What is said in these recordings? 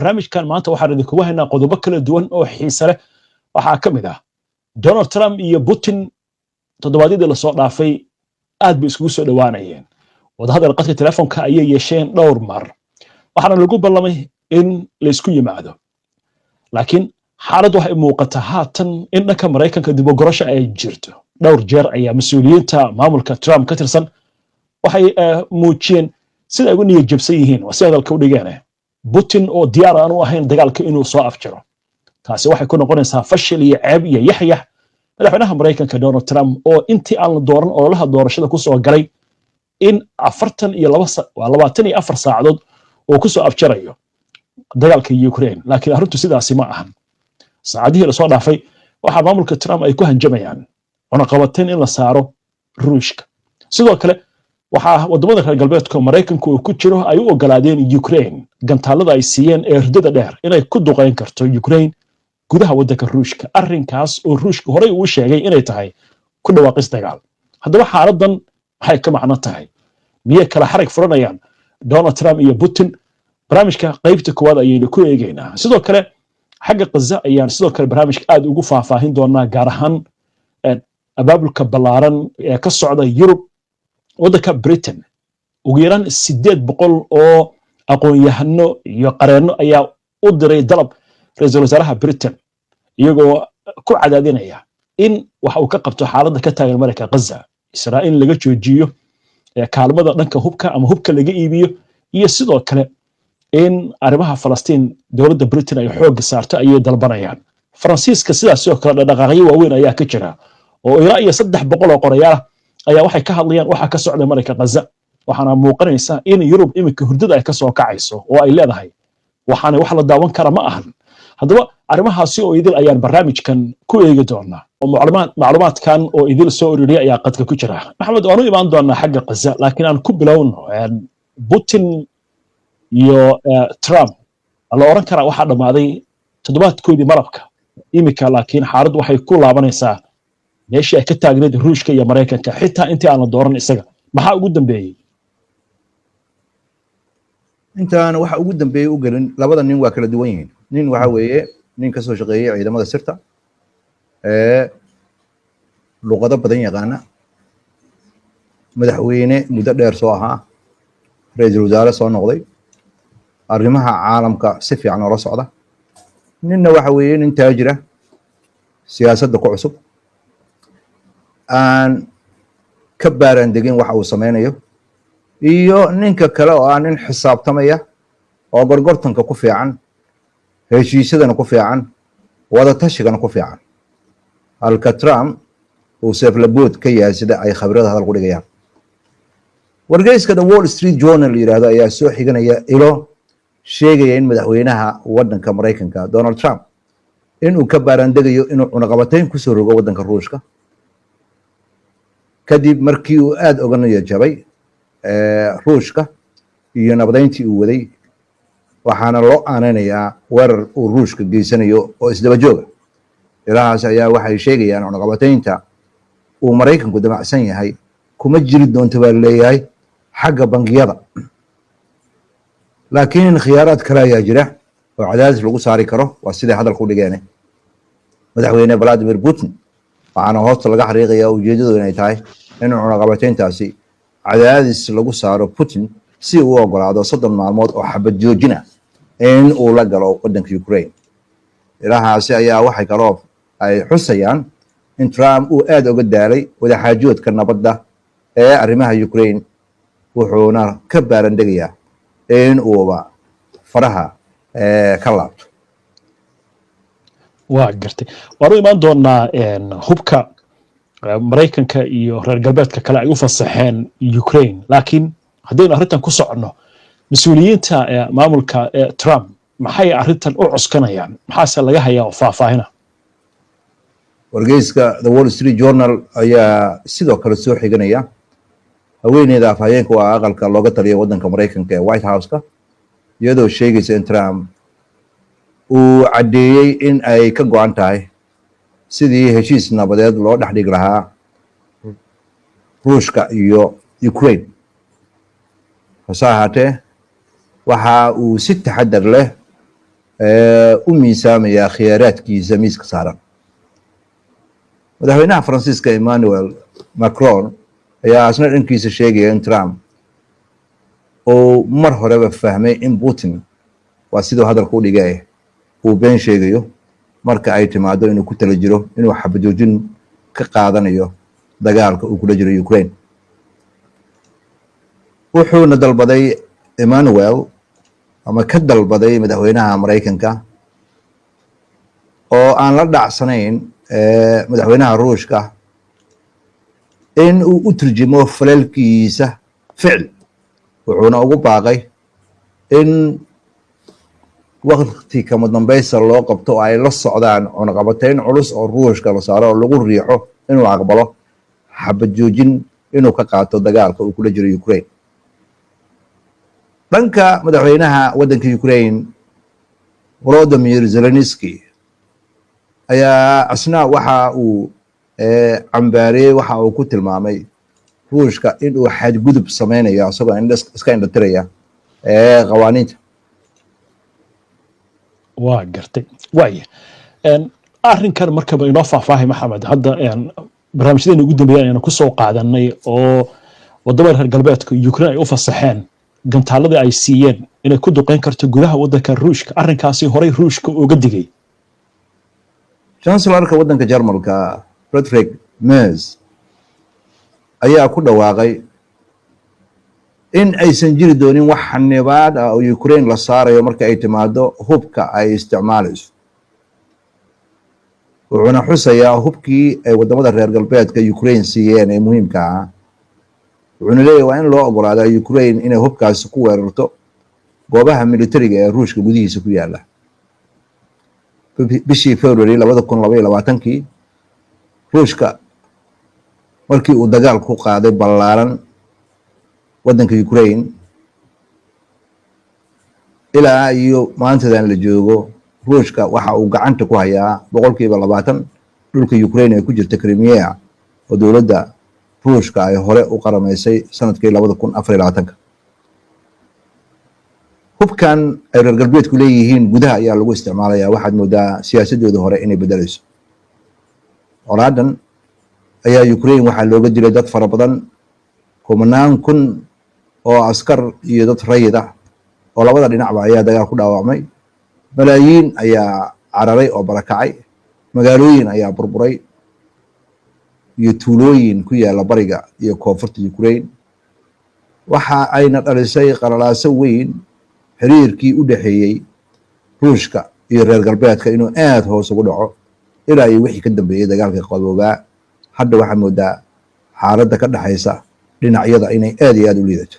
barnaamijkan maanta waxaan idinkugu haynaa qodobo kala duwan oo xiise leh waxaa ka mid ah Donald Trump iyo Putin toddobaadyadii la soo dhaafay aad bay iskugu soo dhawaanayeen wadahadal qadka telefoonka ayay yeesheen dhowr mar waxaana lagu ballamay in la isku yimaado laakiin xaaladdu waxay muuqataa haatan in dhanka Mareykanka dib u gurasho ay jirto dhowr jeer ayaa mas'uuliyiinta maamulka Trump ka tirsan waxay muujiyeen sida ay ugu niyad jabsan yihiin waa si hadalka u dhigeen Putin oo diyaar aan u ahayn dagaalka inuu soo afjaro taasi waxay ku noqonaysaa fashil iyo ceeb iyo yaxyax madaxweynaha Mareykanka Donald Trump oo intii aan la dooran ololaha doorashada ku soo galay in 24 saacadood oo ku soo afjarayo dagaalka Ukraine laakiin arrintu sidaasi ma ahan saacadihii la soo dhaafay waxa maamulka Trump ay ku hanjamayaan cunaqabateyn in la saaro Ruushka sidoo kale waxa wadamada reer galbeedka Mareykanku uu ku jiro ay u ogolaadeen Ukraine gantaalada ay siiyeen ee hurdada dheer inay ku duqeyn karto Ukraine gudaha waddanka Ruushka arrinkaas oo Ruushka horey uu sheegay inay tahay ku dhawaaqis dagaal haddaba xaaladan waxay ka macno tahay miyay kala xarig furanayaan Donald Trump iyo Putin barnaamijka qaybta koowaad ayaynu ku eegaynaa sidoo kale xagga Gaza ayaan sidoo kale barnaamijka aad ugu faahfaahin doonaa gaar ahaan abaabulka ballaaran ee ka socda Yurub waddanka Britain ugu yaraan 800 oo aqoon-yahano iyo qareenno ayaa u diray dalab ra'iisul wasaaraha Britain iyagoo ku cadaadinaya in waxa uu ka qabto xaaladda ka taagan Mareykanka Gaza Israa'iil laga joojiyo kaalmada dhanka hubka ama hubka laga iibiyo iyo sidoo kale in arrimaha Falastiin dawladda Britain ay xoog saarto ayay dalbanayaan Faransiiska sidaas oo kale dhaqaaqyo waaweyn ayaa ka jira oo ilaa iyo 300 oo qorayaal ayaa waxay ka hadlayaan waxa ka socda Mareykanka Gaza waxaana muuqanaysa in Yurub iminka hurdada ay ka soo kacayso oo ay leedahay waxaana wax la daawan kara ma ahan haddaba arrimahaasi oo idil ayaan barnaamijkan ku eegi doonaa oo macluumaadkan oo idil soo ururiyay ayaa qadka ku jira maxamed waanu imaan doonaa xagga Gaza laakiin aan ku bilowno Putin iyo Trump la oran kara waxa dhamaaday toddobaadkoodii marabka iminka laakiin xaaladdu waxay ku laabanaysaa meeshii ay ka taagneed Ruushka iyo Mareykanka xitaa intii aan la dooran isaga maxaa ugu dambeeyay intaan waxa ugu dambeeyay u galin labada nin waa kala duwan yihiin nin waxa weeye nin ka soo shaqeeyay ciidamada sirta luqado badan yaqaana madaxweyne muddo dheer soo ahaa ra'iisul wasaare soo noqday arrimaha caalamka si fiican oo la socda ninna waxa weeye nin taajir ah siyaasadda ku cusub aan ka baaran degin waxa uu sameynayo iyo ninka kale oo aan nin xisaabtamaya oo gorgortanka ku fiican heshiisyadana ku fiican wada tashigana ku fiican halka Trump uu seeflabood ka yahay sida ay khabrada hadal ku dhigayaan wargeyska The Wall Street Journal yiraahdo ayaa soo xiganaya ilo sheegaya in madaxweynaha waddanka Mareykanka Donald Trump inuu ka baaran degayo inuu cunaqabateyn ku soo rogo waddanka Ruushka kadib markii uu aad uga niyad-jabay Ruushka iyo nabadeyntii uu waday waxaana loo aanaynayaa weerar uu Ruushka geysanayo oo isdaba jooga ilahaas ayaa waxay sheegayaan cunaqabateynta uu Mareykanku damacsan yahay kuma jiri doonto baa leeyahay xagga bangiyada laakiin khiyaaraad kale ayaa jira oo cadaadis lagu saari karo waa sida hadalku dhigeen madaxweyne Vladimir Putin waxaana hoosta laga xariiqayaa ujeedadu inay tahay in cunaqabateyntaasi cadaadis lagu saaro Putin si uu ogolaado 30 maalmood oo xabad joojina in uu la galo waddanka Ukraine ilahaasi ayaa waxay kaloo ay xusayaan in Trump uu aad uga daalay wada xaajoodka nabadda ee arrimaha Ukraine wuxuuna ka baaran degayaa in uuba faraha ka laabto waa gartay waanu imaan doonaa hubka Mareykanka iyo reer galbeedka kale ay u fasaxeen Ukraine laakiin haddaynu arrintan ku socono mas'uuliyiinta maamulka Trump maxay arrintan u cuskanayaan maxaase laga hayaa faahfaahina wargeyska The Wall Street Journal ayaa sidoo kale soo xiganaya haweeneyda afhayeenka waa aqalka looga taliyo waddanka Mareykanka ee White House-ka iyadoo sheegaysa in Trump uu caddeeyay in ay ka go'an tahay sidii heshiis nabadeed loo dhex dhigi lahaa Ruushka iyo Ukraine hase ahaatee waxa uu si taxadar leh u miisaamaya khiyaaraadkiisa miiska saaran. madaxweynaha faransiiska Emmanuel Macron ayaa asna dhankiisa sheegaya in Trump oo mar horeba fahmay in Putin waa sidoo hadalku u dhigay uu been sheegayo marka ay timaado inuu ku tala jiro inuu xabajoojin ka qaadanayo dagaalka uu kula jiro Ukraine. wuxuuna dalbaday Emmanuel ama ka dalbaday madaxweynaha Mareykanka oo aan la dhacsanayn madaxweynaha Ruushka in uu u turjumo falalkiisa ficil. wuxuuna ugu baaqay in waqti kama dambaysa loo qabto oo ay la socdaan cunaqabatayn culus oo Ruushka la saaro oo lagu riixo inuu aqbalo xabad joojin inuu ka qaato dagaalka uu kula jiro Ukraine. dhanka madaxweynaha waddanka Ukraine Volodymyr Zelensky ayaa asna waxa uu cambaariyey waxa uu ku tilmaamay Ruushka inuu xadgudub sameynayo asagoo iska indhatiraya qawaaniinta. waa gartay waaya arrinkan markaba inoo faahfaahay Maxamed. hadda barnaamijyadeena ugu dambeeyay ayaan ku soo qaadanay oo wadamada reer galbeedka Ukraine ay u fasaxeen gantaaladii ay siiyeen inay ku duqeyn karto gudaha waddanka Ruushka. arrinkaasi horey Ruushka uga digay chancellorka waddanka Jarmalka Friedrich Merz ayaa ku dhawaaqay in aysan jiri doonin wax xanibaad ah oo Ukraine la saarayo marka ay timaado hubka ay isticmaalayso. wuxuuna xusayaa hubkii ay wadamada reer galbeedka Ukraine siiyeen ee muhiimka ah. wuxuuna leeyahay waa in loo ogolaadaa Ukraine inay hubkaasi ku weerarto goobaha militariga ee Ruushka gudihiisa ku yaala. bishii February 2022 Ruushka markii uu dagaal ku qaaday ballaaran waddanka Ukraine ilaa iyo maantadan la joogo Ruushka waxa uu gacanta ku hayaa 20% dhulka Ukraine ee ku jirta Crimea oo dowladda Ruushka ay hore u qaramaysay sanadkii 2024. hubkan ay reer galbeedku leeyihiin gudaha ayaa lagu isticmaalayaa. waxaad moodaa siyaasadooda hore inay bedelayso. colaadan ayaa Ukraine waxaa looga dilay dad fara badan, 10,000 kun oo askar iyo dad rayid ah oo labada dhinacba ayaa dagaal ku dhaawacmay. malaayiin ayaa cararay oo barakacay. magaalooyin ayaa burburay iyo tuulooyin ku yaala bariga iyo koonfurta Ukraine. waxa ayna dhalisay qalalaaso weyn xiriirkii u dhaxeeyay Ruushka iyo reer galbeedka inuu aad hoos ugu dhaco ilaa iyo wixii ka dambeeyay dagaalka qaboobaa. hadda waxaa moodaa xaaladda ka dhaxaysa dhinacyada inay aad iyo aad u liidato.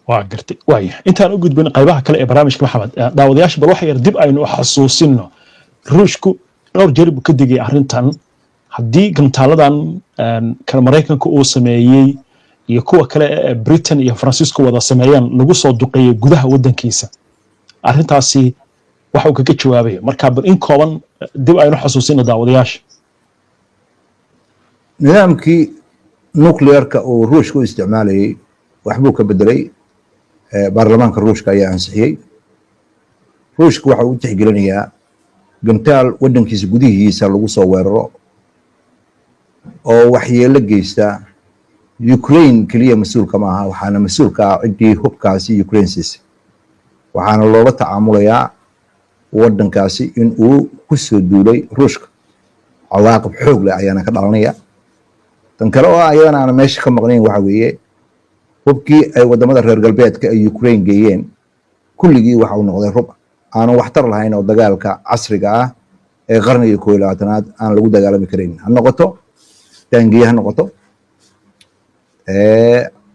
waa gartay waaya intaan u gudbin qaybaha kale ee barnaamijka Maxamed, daawadayaasha bal wax yar dib aynu xasuusino. Ruushku dhowr jeer buu ka digay arrintan. haddii gantaaladan kala Mareykanka uu sameeyey iyo kuwa kale ee Britain iyo Faransiisku wada sameeyaan lagu soo duqeeyay gudaha waddankiisa, arrintaasi waxa uu kaga jawaabay. marka bal in kooban dib aynu xasuusino daawadayaasha. nidaamkii nuclearka uu Ruushka u isticmaalayay waxbuu ka bedelay. baarlamaanka Ruushka ayaa ansixiyey. Ruushka waxa uu tixgelinayaa gantaal waddankiisa gudihiisa lagu soo weeraro oo waxyeello geysta Ukraine kaliya mas-uulka ma aha, waxaana mas-uulka ah ciddii hubkaasi Ukraine siisay. waxaana loola tacaamulayaa waddankaasi in uu ku soo duulay Ruushka. cawaaqib xoog leh ayaana ka dhalanaya. tan kale oo ayadana aan meesha ka maqnayn waxa weeye hubkii ay wadamada reer galbeedka ay Ukraine geeyeen kulligii waxa uu noqday rub aan waxtar lahayn oo dagaalka casriga ah ee qarniga 21aad aan lagu dagaalami karin. ha noqoto taangiye, ha noqoto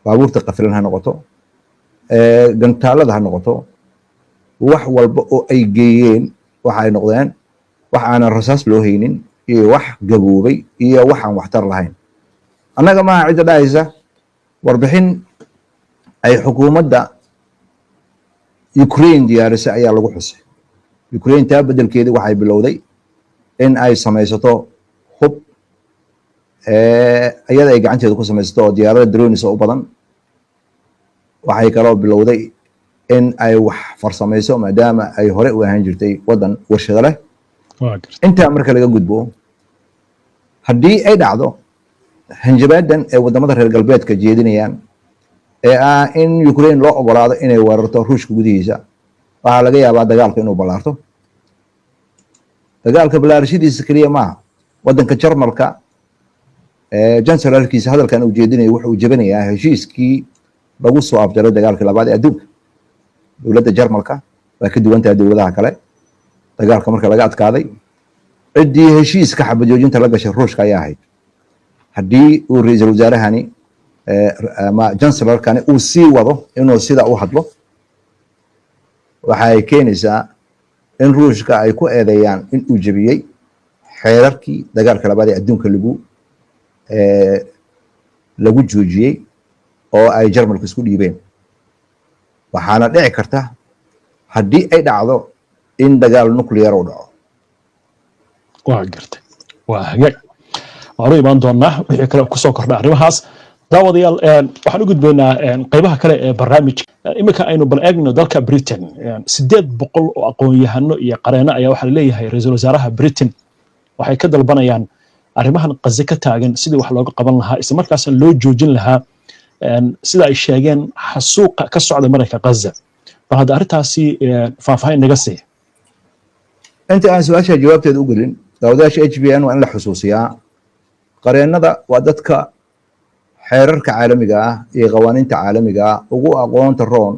baabuurta qafilan, ha noqoto gantaalada, ha noqoto wax walba oo ay geeyeen waxa ay noqdeen wax aanan rasaas loo haynin iyo wax gaboobay iyo wax aan waxtar lahayn. annaga maaha cidda dhahaysa warbixin ay xukuumadda Ukraine diyaarisay ayaa lagu xusay. Ukraine taa bedelkeedii waxay bilowday in ay samaysato hub iyada ay gacanteeda ku samaysato oo diyaarada drones u badan. waxay kaloo bilowday in ay wax farsamayso maadaama ay hore u ahaan jirtay wadan warshado leh intaa marka laga gudbo haddii ay dhacdo hanjabaadan ee wadamada reer galbeedka jeedinayaan ee ah in Ukraine loo ogolaado inay weerarto Ruushka gudihiisa waxaa laga yaabaa dagaalka inuu ballaarto dagaalka ballaarshidiisa kaliya maaha wadanka Jarmalka jansalarkiisa hadalkan uu jeedinayo wuxuu jabinayaa heshiiskii lagu soo afjaray dagaalkii labaad ee adduunka dowladda Jarmalka waa ka duwan tahay dowladaha kale dagaalka marka laga adkaaday ciddii heshiiska xabad joojinta la gashay Ruushka ayaa ahayd haddii uu ra'iisul wasaarahani ama jansalarkani uu sii wado inuu sida u hadlo waxay keenaysaa in Ruushka ay ku eedeeyaan in uu jabiyey xeerarkii dagaalka labaad ee adduunka lagu joojiyey oo ay Jarmalku isku dhiibeen waxaana dhici karta haddii ay dhacdo in dagaal nuclear uu dhaco waa gartay waa hagaag waanu imaan doonaa wixii kale ku soo kordha arrimahaas daawadayaal waxaan u gudbaynaa qaybaha kale ee barnaamijka iminka aynu bal eegno dalka Britain 800 oo aqoon-yahano iyo qareeno ayaa waxaa leeyahay ra'iisul wasaaraha Britain waxay ka dalbanayaan arrimahan qazi ka taagan sidii wax looga qaban lahaa isla markaasna loo joojin lahaa sida ay sheegeen xasuuqa ka socda marayka Gaza bal hadda arrintaasi faahfaahin naga sii inta aan su'aasha jawaabteeda u gelin daawadayaasha HBN waa in la xusuusiyaa qareenada waa dadka xeerarka caalamiga ah iyo qawaaniinta caalamiga ah ugu aqoonta roon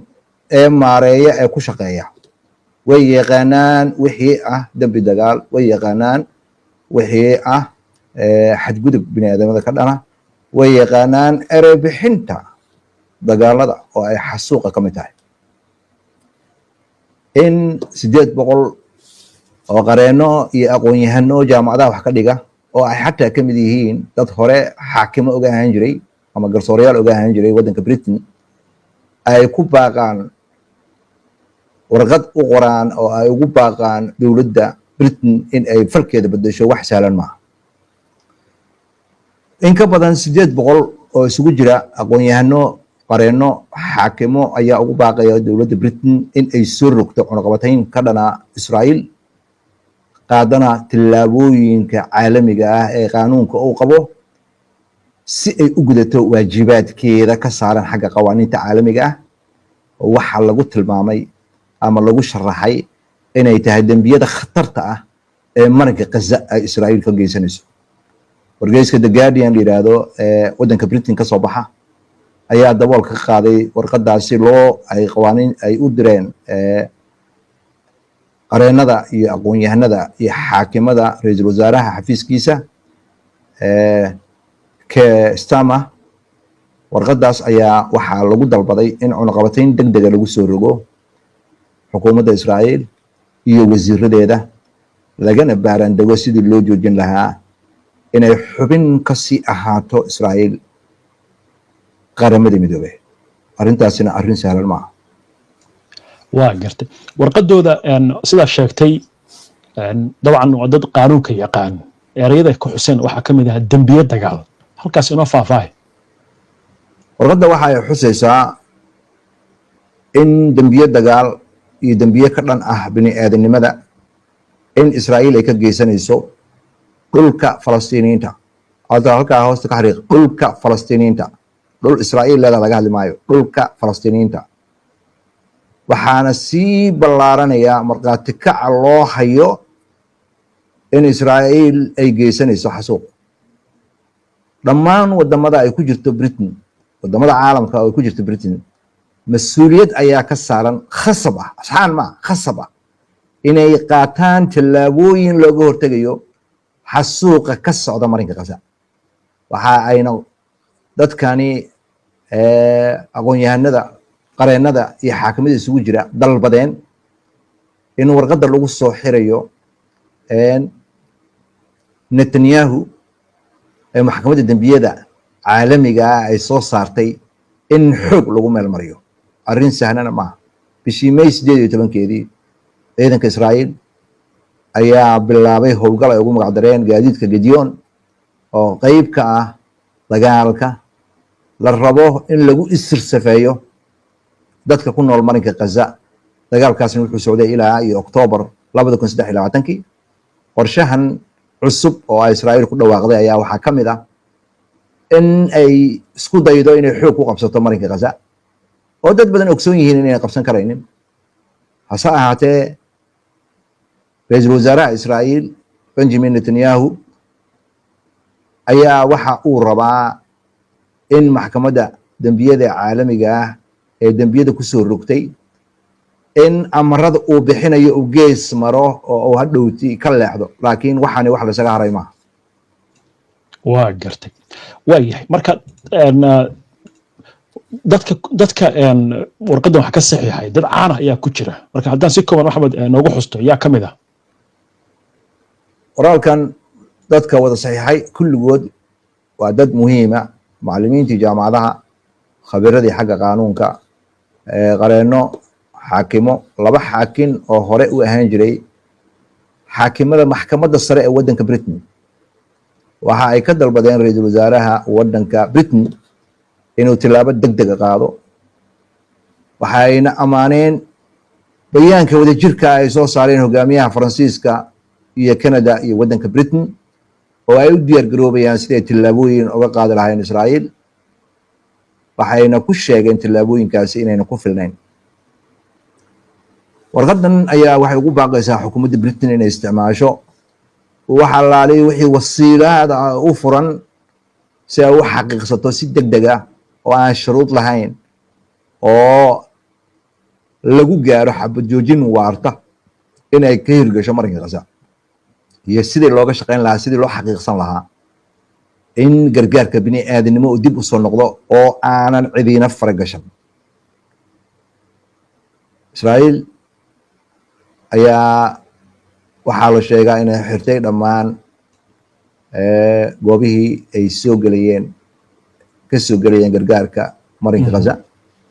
ee maareeya ee ku shaqeeya way yaqaanaan wixii ah dambi dagaal way yaqaanaan wixii ah xadgudub bini'aadamada ka dhana way yaqaanaan erebixinta dagaalada oo ay xasuuqa ka mid tahay in 800 oo qareeno iyo aqoon-yahano jaamacadaha wax ka dhiga oo ay xataa ka mid yihiin dad hore xaakimo uga ahaan jiray ama garsoorayaal uga ahaan jiray waddanka Britain ay ku baaqaan warqad u qoraan oo ay ugu baaqaan dowladda Britain in ay falkeeda bedesho wax sahlan maaha in ka badan 800 oo isugu jira aqoon-yahano qareeno xaakimo ayaa ugu baaqaya dowladda Britain in ay soo rogto cunaqabatayn ka dhana Israa'iil qaadana tillaabooyinka caalamiga ah ee qaanuunka uu qabo si ay u gudato waajibaadkeeda ka saaran xagga qawaaniinta caalamiga ah oo waxa lagu tilmaamay ama lagu sharaxay inay tahay dambiyada khatarta ah ee marinka Gaza ay Israa'iil ka geysanayso wargeyska The Guardian yiraahdo waddanka Britain ka soo baxa ayaa dabool ka qaaday warqadaasi loo ay qawaaniin ay u direen qareenada iyo aqoon-yahanada iyo xaakimada ra'iisul wasaaraha xafiiskiisa Starmer warqadaas ayaa waxaa lagu dalbaday in cunaqabatayn degdega lagu soo rogo xukuumadda Israa'iil iyo wasiiradeeda lagana baaraandego sidii loo joojin lahaa inay xubin ka sii ahaato Israa'iil qaramada midoobay arrintaasina arrin sahlan maaha waa gartay warqadooda sidaa sheegtay dabcan waa dad qaanuunka yaqaan erayada ku xuseen waxaa ka mid ah dambiye dagaal halkaas inoo faahfaahay warqadda waxa ay xusaysaa in dambiye dagaal iyo dambiye ka dhan ah bini'aadanimada in Israa'iil ay ka geysanayso dhulka Falastiiniyiinta halkaa hoosta ka xariiq dhulka Falastiiniyiinta dhul Israa'iil laga hadli maayo dhulka Falastiiniyiinta waxaana sii ballaaranaya marqaati kaca loo hayo in Israa'iil ay geysanayso xasuuq dhammaan wadamada ay ku jirto Britain wadamada caalamka ay ku jirto Britain mas'uuliyad ayaa ka saaran khasab ah asxaan ma khasab ah inay qaataan tallaabooyin looga hortagayo xasuuqa ka socda marinka Gaza waxa ayna dadkani aqoon-yahanada qareenada iyo xaakimada isugu jira dalbadeen in warqadda lagu soo xirayo Netanyahu ee maxkamadda dambiyada caalamiga ah ay soo saartay in xoog lagu meel mariyo arrin sahlana maaha bishii May 18keedii ciidanka Israa'iil ayaa bilaabay howlgal ay ugu magac dareen gaadiidka Gideon oo qayb ka ah dagaalka la rabo in lagu isirsafeeyo dadka ku nool marinka Gaza dagaalkaasna wuxuu socday ilaa iyo Oktoobar 2023 qorshahan cusub oo Israa'iil ku dhawaaqday ayaa waxaa ka mid ah in ay isku daydo inay xoog ku qabsato marinka Gaza oo dad badan ogsoon yihiin inay qabsan karaynin hase ahaatee ra'iisul wasaaraha Israa'iil Benjamin Netanyahu ayaa waxa uu rabaa in maxkamadda dambiyada caalamiga ah ee dambiyada ku soo rogtay in amarada uu bixinayo uu gees maro oo hadhowti ka leexdo laakiin waxaani wax la isaga haray maaha waa gartay waayahay marka dadka warqadan wax ka saxiixay dad caan ah ayaa ku jira marka haddaan si kooban Maxamed noogu xusto yaa ka mid ah qoraalkan dadka wada saxiixay kulligood waa dad muhiima macallimiintii jaamacadaha khabiiradii xagga qaanuunka qareeno xaakimo laba xaakin oo hore u ahaan jiray xaakimada maxkamadda sare ee waddanka Britain waxa ay ka dalbadeen ra'iisul wasaaraha waddanka Britain inuu tilaabo degdeg ah qaado waxayna amaaneen bayaanka wadajirka ay soo saareen hogaamiyaha Faransiiska iyo Canada iyo waddanka Britain oo ay u diyaar garoobayaan sidii tilaabooyin uga qaadi lahaayeen Israa'iil waxayna ku sheegeen tilaabooyinkaasi inayna ku filnayn warqadan ayaa waxay ugu baaqaysaa xukuumadda Britain inay isticmaasho waxa laalay wixii wasiilada u furan si ay u xaqiiqsato si degdeg ah oo aan shuruud lahayn oo lagu gaaro xabad joojin waarta inay ka hirgasho marinka Gaza iyo sidii looga shaqeyn lahaa sidii loo xaqiiqsan lahaa in gargaarka bini aadamnimo uu dib u soo noqdo oo aanan cidina faragashan Israa'iil ayaa waxaa la sheegaa inay xirtay dhammaan goobihii ay ka soo gelayeen gargaarka marinka Gaza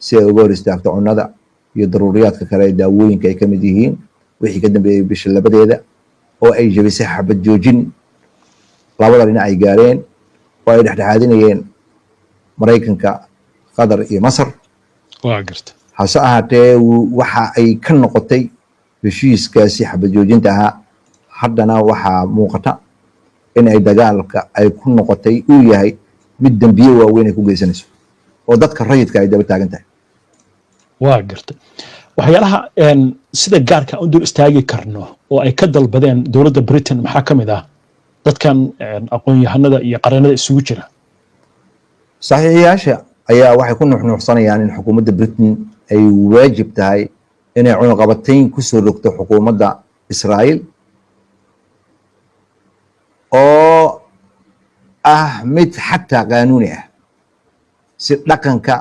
si ay uga hor istaagto cunnada iyo daruuriyaadka kale ee daawooyinka ay ka mid yihiin wixii ka dambeeyay bisha labadeeda oo ay jabisay xabad joojin labada dhinac ay gaareen oo ay dhexdhexaadinayeen Maraykanka Qatar iyo Masar waa garta hase ahaatee waxa ay ka noqotay heshiiskaasi xabad joojinta ahaa haddana waxaa muuqata in ay dagaalka ay ku noqotay uu yahay mid dambiye waaweyn ay ku geysanayso oo dadka rayidka ay daba taagan tahay waa garta waxyaalaha sida gaarka u dul istaagi karno oo ay ka dalbadeen dowladda Britain maxaa ka mid ah dadkan aqoon-yahanada iyo qareenada isugu jira saxiixiyaasha ayaa waxay ku nuuxnuuxsanayaan in xukuumadda Britain ay waajib tahay inay cunaqabatayn ku soo rogto xukuumadda Israa'iil oo ah mid xataa qaanuuni ah si dhaqanka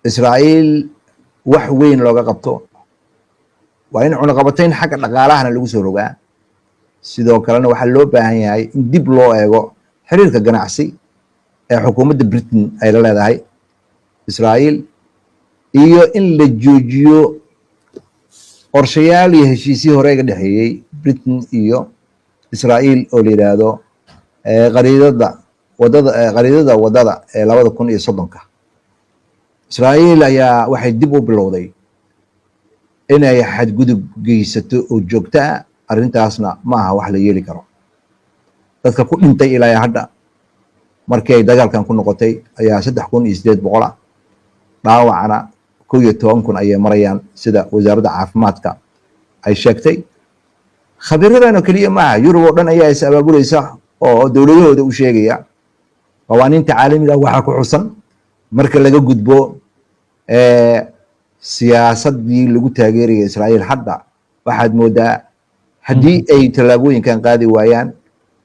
Israa'iil wax weyn looga qabto waa in cunaqabatayn xagga dhaqaalahana lagu soo rogaa sidoo kalena waxaa loo baahan yahay in dib loo eego xiriirka ganacsi ee xukuumadda Britain ay la leedahay Israa'iil iyo in la joojiyo qorshayaal iyo heshiisyo hore ga dhexeeyay Britain iyo Israa'iil oo la yiraahdo qariidada wadada ee 2030 Israa'iil ayaa waxay dib u bilowday inay xadgudub geysato oo joogto ah arrintaasna ma aha wax la yeeli karo dadka ku dhintay ilaa hadda markii ay dagaalkan ku noqotay ayaa 3800 dhaawacna 11,000 ayay marayaan sida wasaaradda caafimaadka ay sheegtay khabiiradan oo kaliya maaha Yurub oo dhan ayaa is abaabulaysa oo dowladahooda u sheegaya qawaaniinta caalamiga waxa ku xusan marka laga gudbo siyaasadii lagu taageerayay Israa'iil hadda waxaad moodaa haddii ay tallaabooyinkan qaadi waayaan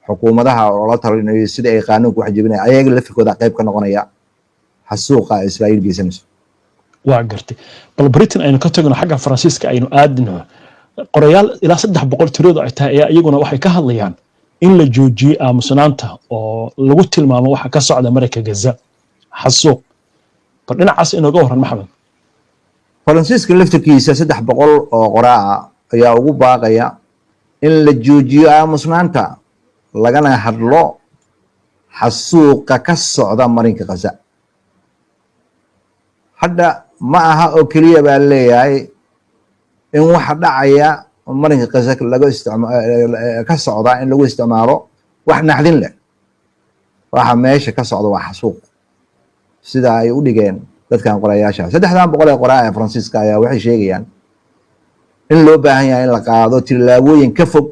xukuumadaha oo la talinayo sida ay qaanuunku wax jebinayaan ayaga lafirkooda qayb ka noqonaya xasuuqa Israa'iil geysanayso waa gartay bal Britain aynu ka tagno xagga Faransiiska aynu aadno qorayaal ilaa 300 tirado ay tahay ayaa iyaguna waxay ka hadlayaan in la joojiyo aamusnaanta oo lagu tilmaamo waxa ka socda marinka Gaza xasuuq bal dhinacaas inooga waran Maxamed Faransiiska laftirkiisa 300 oo qoraa ayaa ugu baaqaya in la joojiyo aamusnaanta lagana hadlo xasuuqa ka socda marinka Gaza hadda ma aha oo keliya baa leeyahay in waxa dhacaya marinka Gaza laga isticmaalo ka socda in lagu isticmaalo wax naxdin leh waxa meesha ka socda waa xasuuq sida ay u dhigeen dadkan qorayaasha 300 qoraa ee Faransiiska ayaa waxay sheegayaan in loo baahan yahay in la qaado tilaabooyin ka fog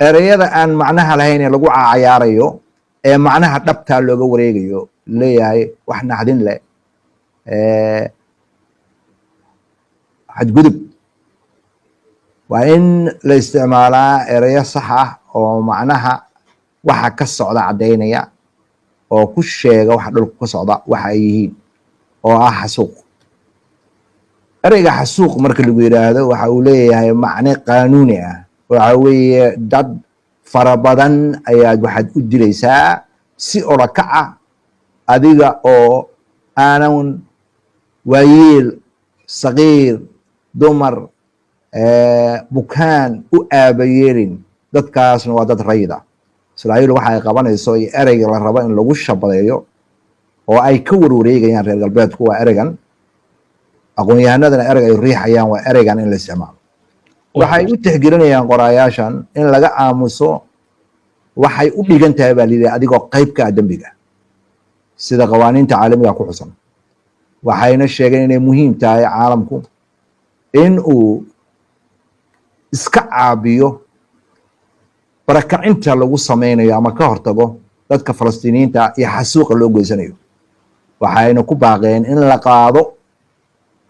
erayada aan macnaha lahayn ee lagu cayaarayo ee macnaha dhabta looga wareegayo leeyahay wax naxdin leh xadgudub waa in la isticmaalaa erayo sax ah oo macnaha waxa ka socda cadeynaya oo ku sheega waxa dhulka ka socda waxa ay yihiin oo ah xasuuq erayga xasuuq marka lagu yiraahdo waxa uu leeyahay macne qaanuuni ah waxa weeye dad fara badan ayaad waxaad u dilaysaa si orakac ah adiga oo aanan waayeel saqiir dumar bukaan u aabayeelin dadkaasna waa dad rayida Israa'iil waxa ay qabanayso iyo erayga la rabo in lagu shabadeeyo oo ay ka warwareegayaan reer galbeedku waa eraygan aqoon-yahanadana erayga ay riixayaan waa eraygan in la isticmaalo waxay u tixgelinayaan qorayaashan in laga aamuso waxay u dhigan tahay baa liiday adigoo qayb ka ah dambiga sida qawaaniinta caalamiga ku xusan waxayna sheegeen inay muhiim tahay caalamku in uu iska caabiyo barakacinta lagu sameynayo ama ka hortago dadka Falastiiniyiinta iyo xasuuqa loo geysanayo waxayna ku baaqeen in la qaado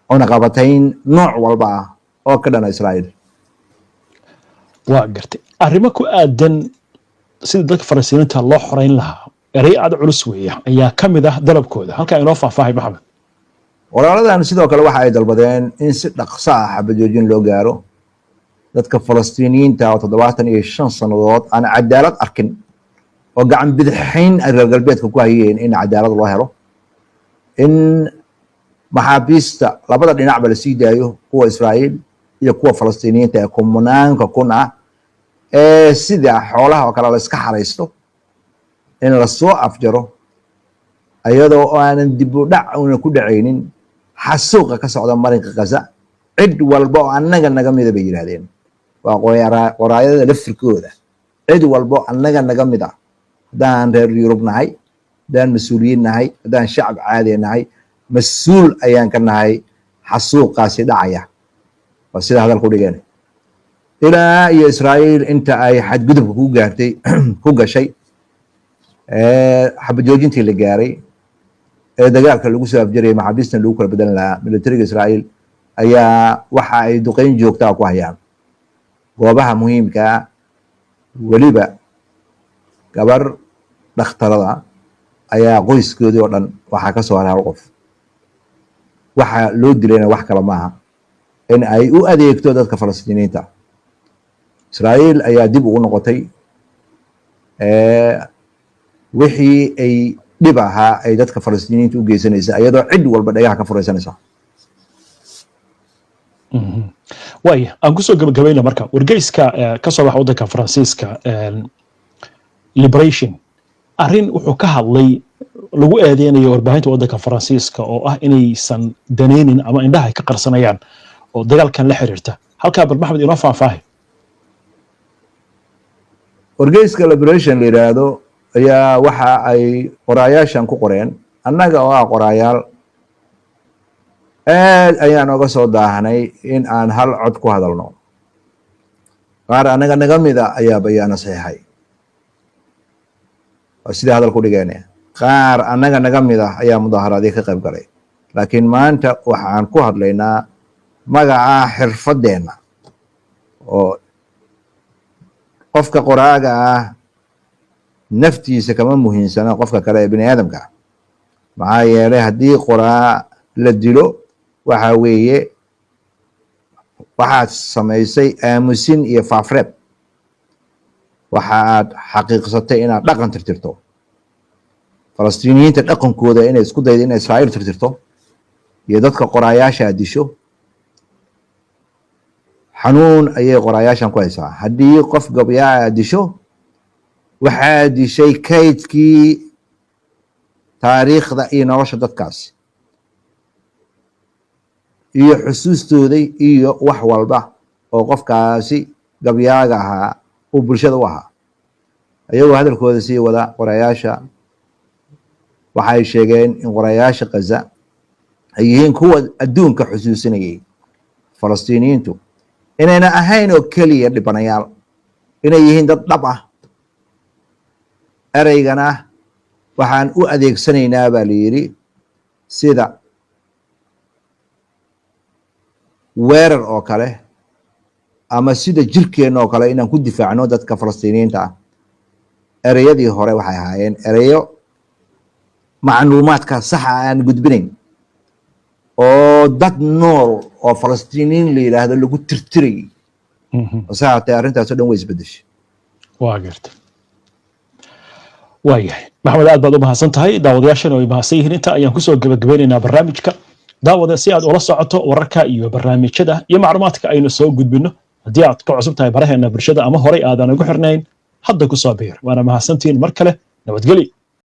cunaqabatayn nooc walba ah oo ka dhan Israa'iil waa gartay arrimo ku aadan sida dadka Falastiiniyiinta loo xoreyn lahaa eray aad culus weeya ayaa kamid ah dalabkooda halka inoo faahfaahay maxamed walaaladan sidoo kale waxa ay dalbadeen in si dhaqso ah xabajoojin loo gaaro dadka Falastiiniyiinta oo 75 sanadood aan cadaalad arkin oo gacan bidixayn reer galbeedka ku hayeen in cadaalad loo helo in maxaabiista labada dhinacba la sii daayo kuwa Israa'iil iyo kuwa Falastiiniyiinta ee kumanaanka kuna ee sida xoolaha oo kale la iska xareysto in la soo afjaro ayadoo aanan dib u dhac ku dhacaynin xasuuqa ka socda marinka Gaza cid walba oo annaga naga mid ah bay yiraahdeen waa qoraayada laftirkooda cid walba annaga naga mid ah hadaan reer Yurub nahay hadaan mas'uuliyiin nahay hadaan shacab caadi nahay mas'uul ayaan ka nahay xasuuqaasi dhacaya waa sida hadalku dhigeen ilaa iyo Israa'iil inta ay xadgudub ku gaartay ku gashay xabajoojintii la gaaray ee dagaalka lagu soo afjarayay maxaabiistan lagu kala bedelan lahaa militariga Israa'iil ayaa waxa ay duqeyn joogta ku hayaan goobaha muhiimka waliba gabar dhakhtarada ayaa qoyskoodii oo dhan waxa ka soo haray qof waxa loo dilayna wax kale maaha in ay u adeegto dadka Falastiiniyiinta Israa'iil ayaa dib ugu noqotay wixii ay dhib ahaa ay dadka Falastiiniyiinta u geysanaysa iyadoo cid walba dhagaha ka furaysanaysa waaya aan kusoo gabagabayna marka wargeyska ka soo baxa waddanka Faransiiska Liberation arrin wuxuu ka hadlay lagu eedeynayo warbaahinta waddanka Faransiiska oo ah inaysan daneynin ama indhaha ay ka qarsanayaan oo dagaalkan la xiriirta halka bal Maxamed inoo faahfaahay wargeyska Liberation la yiraahdo ayaa waxa ay qorayaashan ku qoreen annaga oo ah qorayaal aad ayaan uga soo daahnay in aan hal cod ku hadalno qaar annaga naga mid ah ayaa bayaan saxiixay oo sida hadalku dhigeen qaar annaga naga mid ah ayaa mudaharaadii ka qayb galay laakiin maanta waxaan ku hadlaynaa magaca xirfadeena oo qofka qoraaga ah naftiisa kama muhiimsana qofka kale ee bini aadamka maxaa yeelay haddii qoraa la dilo waxa weeye waxaad samaysay aamusin iyo faafreeb waxa aad xaqiiqsatay inaad dhaqan tirtirto Falastiiniyiinta dhaqankooda inay isku daydo inay Israa'iil tirtirto iyo dadka qoraayaasha disho xanuun ayay qoraayaashan ku haysaa haddii qof gabyaa disho waxaa dishay kaydkii taariikhda iyo nolosha dadkaas iyo xusuustooday iyo wax walba oo qofkaasi gabyaaga ahaa uu bulshada u ahaa. ayagoo hadalkooda sii wada qorayaasha waxay sheegeen in qorayaasha Gaza ay yihiin kuwa adduunka xusuusinayay Falastiiniyiintu inayna ahayn oo keliya dhibanayaal, inay yihiin dad dhab ah. eraygana waxaan u adeegsanaynaa baa la yidhi sida weerar oo kale ama sida jirkeenna oo kale inaan ku difaacno dadka Falastiiniyiinta ah. ereyadii hore waxay ahaayeen ereyo macluumaadka saxa aan gudbinayn oo dad nool oo Falastiiniin la yiraahdo lagu tirtirayay. saacatay arrintaas oo dhan way isbedeshay. waa gartay. waayahay maxamed, aad baad u mahadsan tahay. daawadayaashana way mahadsan yihiin. inta ayaan kusoo gabagabeynaynaa barnaamijka. daawada si aad ula socoto wararka iyo barnaamijyada iyo macluumaadka aynu soo gudbino, haddii aad ka cusub tahay baraheena bulshada ama horey aadan ugu xirnayn, hadda ku soo biir. waana mahadsantihiin mar kale. nabadgelyo.